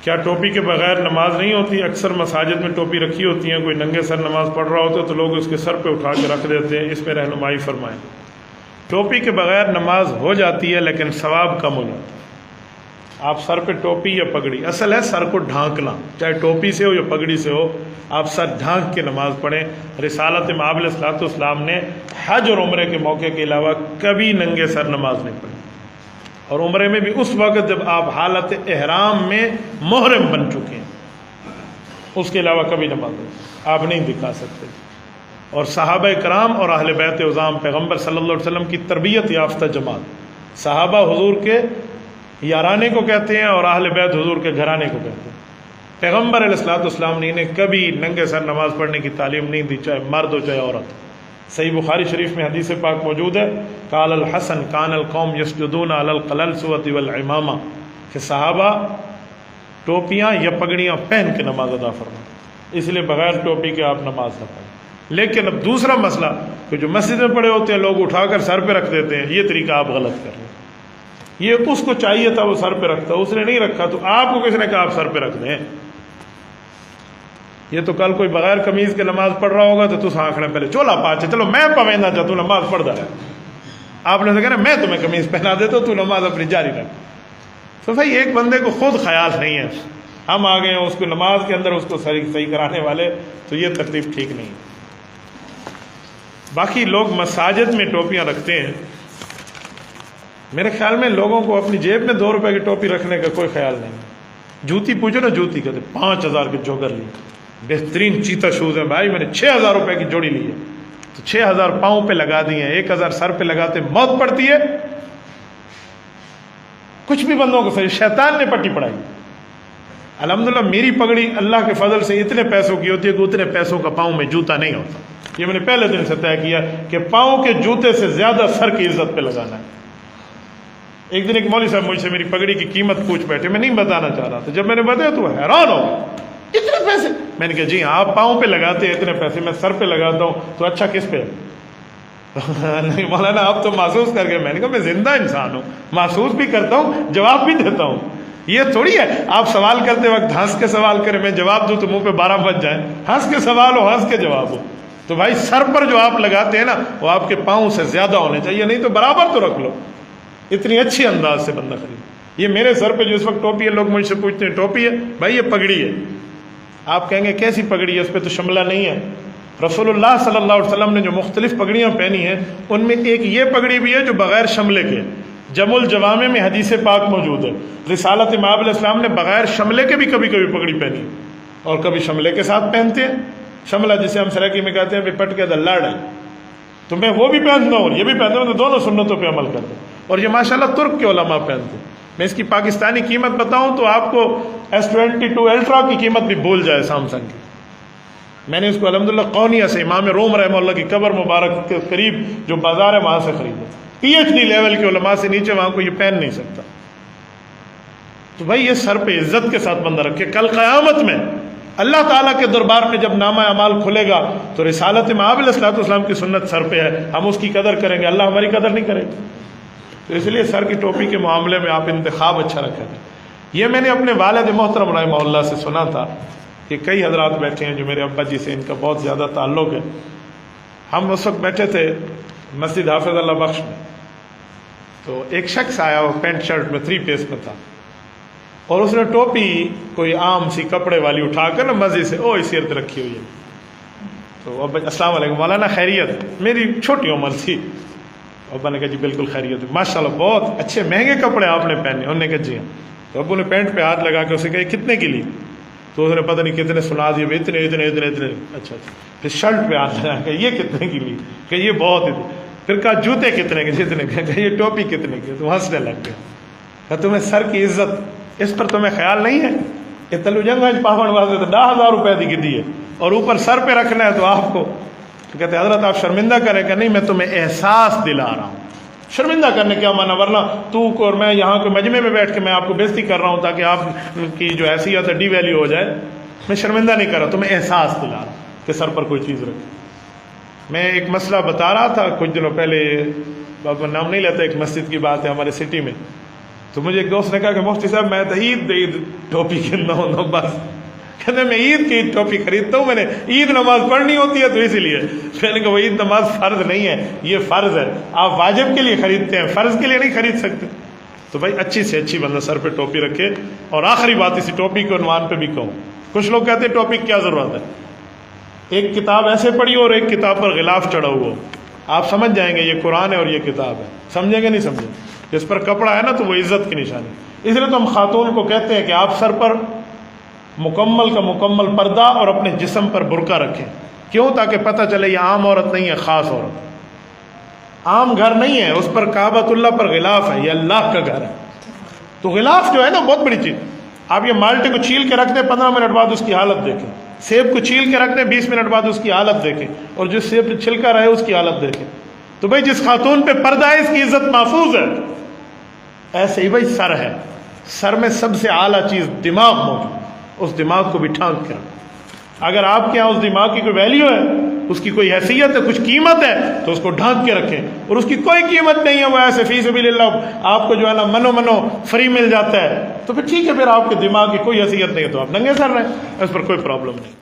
کیا ٹوپی کے بغیر نماز نہیں ہوتی؟ اکثر مساجد میں ٹوپی رکھی ہوتی ہیں، کوئی ننگے سر نماز پڑھ رہا ہوتا ہے تو لوگ اس کے سر پہ اٹھا کے رکھ دیتے ہیں، اس میں رہنمائی فرمائیں۔ ٹوپی کے بغیر نماز ہو جاتی ہے لیکن ثواب کم ہو جاتا ہے۔ آپ سر پہ ٹوپی یا پگڑی، اصل ہے سر کو ڈھانکنا، چاہے ٹوپی سے ہو یا پگڑی سے ہو، آپ سر ڈھانک کے نماز پڑھیں۔ رسالت مآب علیہ الصلوۃ والسلام نے حج اور عمرے کے موقع کے علاوہ کبھی ننگے سر نماز نہیں پڑھی، اور عمرے میں بھی اس وقت جب آپ حالت احرام میں محرم بن چکے ہیں، اس کے علاوہ کبھی نماز آپ نہیں دکھا سکتے۔ اور صحابہ کرام اور اہل بیت عظام پیغمبر صلی اللہ علیہ وسلم کی تربیت یافتہ جماعت، صحابہ حضور کے یارانے کو کہتے ہیں اور اہل بیت حضور کے گھرانے کو کہتے ہیں۔ پیغمبر علیہ الصلوۃ والسلام نے انہیں کبھی ننگے سر نماز پڑھنے کی تعلیم نہیں دی، چاہے مرد ہو چاہے عورت۔ صحیح بخاری شریف میں حدیث پاک موجود ہے، قال الحسن کان القوم یسجدون علی القلنسوۃ والعمامہ، کہ صحابہ ٹوپیاں یا پگڑیاں پہن کے نماز ادا فرمائیں، اس لیے بغیر ٹوپی کے آپ نماز نہ پڑھیں۔ لیکن اب دوسرا مسئلہ کہ جو مسجد میں پڑے ہوتے ہیں لوگ اٹھا کر سر پہ رکھ دیتے ہیں، یہ طریقہ آپ غلط کر رہے ہیں۔ یہ اس کو چاہیے تھا وہ سر پہ رکھتا، اس نے نہیں رکھا، تو آپ کو کس نے کہا آپ سر پہ رکھ دیں؟ یہ تو کل کوئی بغیر قمیض کے نماز پڑھ رہا ہوگا تو آنکھنے پہلے چولا پاچے چلو میں پوینا چاہ تو نماز پڑھ رہا ہے، آپ نے کہنا میں تمہیں قمیض پہنا دیتا ہوں، تو نماز اپنی جاری رکھ۔ تو بھائی ایک بندے کو خود خیال نہیں ہے، ہم آ گئے ہیں اس کو نماز کے اندر اس کو صحیح کرانے والے، تو یہ ترتیب ٹھیک نہیں ہے۔ باقی لوگ مساجد میں ٹوپیاں رکھتے ہیں، میرے خیال میں لوگوں کو اپنی جیب میں 2 روپے کی ٹوپی رکھنے کا کوئی خیال نہیں۔ جوتی پوچھو نا، جوتی کہتے 5000 کے جوگر لی، بہترین چیتا شوز ہیں بھائی، میں نے 6000 روپے کی جوڑی لی ہے، تو 6000 پاؤں پہ لگا دیے ہیں، 1000 سر پہ لگاتے موت پڑتی ہے۔ کچھ بھی بندوں کو صحیح، شیطان نے پٹی پڑھائی۔ الحمدللہ میری پگڑی اللہ کے فضل سے اتنے پیسوں کی ہوتی ہے کہ اتنے پیسوں کا پاؤں میں جوتا نہیں ہوتا۔ یہ میں نے پہلے دن سے طے کیا کہ پاؤں کے جوتے سے زیادہ سر کی عزت پہ لگانا ہے۔ ایک دن ایک مولوی صاحب مجھ سے میری پگڑی کی قیمت پوچھ بیٹھے، میں نہیں بتانا چاہ رہا تھا، جب میں نے بتایا تو حیران ہو گیا، اتنے پیسے؟ میں نے کہا جی ہاں، آپ پاؤں پہ لگاتے ہیں اتنے پیسے، میں سر پہ لگاتا ہوں تو اچھا کس پہ؟ نہیں مولانا آپ تو محسوس کر گئے۔ میں نے کہا میں زندہ انسان ہوں، محسوس بھی کرتا ہوں، جواب بھی دیتا ہوں۔ یہ تھوڑی ہے آپ سوال کرتے وقت ہنس کے سوال کریں، میں جواب دوں تو منہ پہ 12 بج جائیں۔ ہنس کے سوال ہو، ہنس کے جواب ہو، تو بھائی سر پر جو آپ لگاتے ہیں نا وہ آپ کے پاؤں سے زیادہ ہونے چاہیے، نہیں تو برابر تو رکھ لو، اتنی اچھی انداز سے بندہ خرید۔ یہ میرے سر پہ جو اس وقت ٹوپی ہے، لوگ مجھ سے پوچھتے ہیں ٹوپی ہے؟ بھائی یہ پگڑی ہے۔ آپ کہیں گے کیسی پگڑی ہے، اس پہ تو شملہ نہیں ہے۔ رسول اللہ صلی اللہ علیہ وسلم نے جو مختلف پگڑیاں پہنی ہیں ان میں ایک یہ پگڑی بھی ہے جو بغیر شملے کے، جمع الجوامع میں حدیث پاک موجود ہے۔ رسالت مآب علیہ السلام نے بغیر شملے کے بھی کبھی کبھی پگڑی پہنی اور کبھی شملے کے ساتھ پہنتے ہیں۔ شملہ جسے ہم سرائکی میں کہتے ہیں پٹ کے دلڑ ہے، تو میں وہ بھی پہنتا ہوں اور یہ بھی پہنتا ہوں، تو دونوں سنتوں پہ عمل کرتا ہوں، اور یہ ماشاءاللہ ترک کے علماء پہنتے ہیں۔ میں اس کی پاکستانی قیمت بتاؤں تو آپ کو S22 الٹرا کی قیمت بھی بھول جائے سامسنگ کی۔ میں نے اس کو الحمدللہ قونیہ سے امام روم رحمہ اللہ کی قبر مبارک کے قریب جو بازار ہے وہاں سے خریدا، PhD لیول کے علماء سے نیچے وہاں کو یہ پہن نہیں سکتا۔ تو بھائی یہ سر پہ عزت کے ساتھ بندہ رکھے، کل قیامت میں اللہ تعالیٰ کے دربار میں جب نامہ اعمال کھلے گا تو رسالت مآب علیہ الصلوۃ والسلام کی سنت سر پہ ہے، ہم اس کی قدر کریں گے، اللہ ہماری قدر نہیں کرے گا۔ تو اس لیے سر کی ٹوپی کے معاملے میں آپ انتخاب اچھا رکھیں۔ یہ میں نے اپنے والد محترم رحمہ اللہ سے سنا تھا کہ کئی حضرات بیٹھے ہیں جو میرے ابا جی سے ان کا بہت زیادہ تعلق ہے۔ ہم اس وقت بیٹھے تھے مسجد حافظ اللہ بخش میں، تو ایک شخص آیا، وہ پینٹ شرٹ میں 3 پیس میں تھا، اور اس نے ٹوپی کوئی عام سی کپڑے والی اٹھا کر نا مسجد سے اس ارد رکھی ہوئی ہے۔ تو ابا السلام علیکم مولانا خیریت؟ میری چھوٹی عمر تھی۔ ابا نے کہا جی بالکل خیریت ہے، ماشاءاللہ بہت اچھے مہنگے کپڑے آپ نے پہنے۔ انہوں نے کہا جی ہاں۔ تو ابو نے پینٹ پہ ہاتھ لگا کے اسے کہا کتنے کی لی؟ تو اس نے پتہ نہیں کتنے سنا دیے، اتنے اتنے اتنے اتنے۔ اچھا پھر شرٹ پہ ہاتھ لگا کہ یہ کتنے کی لی؟ کہ یہ بہت اتنے۔ پھر کہا جوتے کتنے کے؟ جتنے کے۔ کہ یہ ٹوپی کتنے کی؟ تو ہنسنے لگ گیا۔ کہ تمہیں سر کی عزت اس پر تمہیں خیال نہیں ہے؟ یہ تلو جنگ پاپڑ واسطے تو 10,000 روپے کی دی ہے اور اوپر سر پہ رکھنا ہے تو آپ کو کہتے حضرت آپ شرمندہ کریں کہ نہیں، میں تمہیں احساس دلا رہا ہوں۔ شرمندہ کرنے کیا مانا، ورنہ تو اور میں یہاں کے مجمع میں بیٹھ کے میں آپ کو بےزتی کر رہا ہوں تاکہ آپ کی جو حیثیت ہے ڈی ویلیو ہو جائے۔ میں شرمندہ نہیں کر رہا، تمہیں احساس دلا رہا ہوں کہ سر پر کوئی چیز رکھے۔ میں ایک مسئلہ بتا رہا تھا کچھ دنوں پہلے، بابا نام نہیں لیتا، ایک مسجد کی بات ہے ہمارے سٹی میں، تو مجھے ایک دوست نے کہا کہ مفتی صاحب میں تو عید ٹوپی کھیلنا ہوں بس، کہتے میں عید کی ٹوپی خریدتا ہوں، میں نے عید نماز پڑھنی ہوتی ہے تو اسی لیے میں نے کہا وہ عید نماز فرض نہیں ہے، یہ فرض ہے، آپ واجب کے لیے خریدتے ہیں، فرض کے لیے نہیں خرید سکتے۔ تو بھائی اچھی سے اچھی بندہ سر پہ ٹوپی رکھے۔ اور آخری بات اسی ٹوپی کے عنوان پہ بھی کہوں، کچھ لوگ کہتے ہیں ٹوپی کی کیا ضرورت ہے، ایک کتاب ایسے پڑھی اور ایک کتاب پر غلاف چڑھا ہوا، آپ سمجھ جائیں گے یہ قرآن ہے اور یہ کتاب ہے، سمجھیں گے نہیں سمجھیں؟ جس پر کپڑا ہے نا تو وہ عزت کی نشانی، اس لیے تو ہم خاتون کو کہتے ہیں کہ آپ سر پر مکمل کا مکمل پردہ اور اپنے جسم پر برقع رکھیں، کیوں؟ تاکہ پتہ چلے یہ عام عورت نہیں ہے، خاص عورت، عام گھر نہیں ہے، اس پر کعبۃ اللہ پر غلاف ہے، یہ اللہ کا گھر ہے۔ تو غلاف جو ہے نا بہت بڑی چیز، آپ یہ مالٹے کو چھیل کے رکھ دیں 15 منٹ بعد اس کی حالت دیکھیں، سیب کو چھیل کے رکھ دیں 20 منٹ بعد اس کی حالت دیکھیں، اور جس سیب پہ چھلکا رہے اس کی حالت دیکھیں۔ تو بھائی جس خاتون پہ پردہ ہے اس کی عزت محفوظ ہے۔ ایسے ہی بھائی سر ہے، سر میں سب سے اعلیٰ چیز دماغ موجود، اس دماغ کو بھی ڈھانک کے رکھیں۔ اگر آپ کے ہاں اس دماغ کی کوئی ویلیو ہے، اس کی کوئی حیثیت ہے، کچھ قیمت ہے، تو اس کو ڈھانک کے رکھیں، اور اس کی کوئی قیمت نہیں ہے، وہ ایسے فی سبیل اللہ آپ کو جو ہے نا منو فری مل جاتا ہے، تو پھر ٹھیک ہے، پھر آپ کے دماغ کی کوئی حیثیت نہیں ہے تو آپ ننگے سر رہیں، اس پر کوئی پرابلم نہیں۔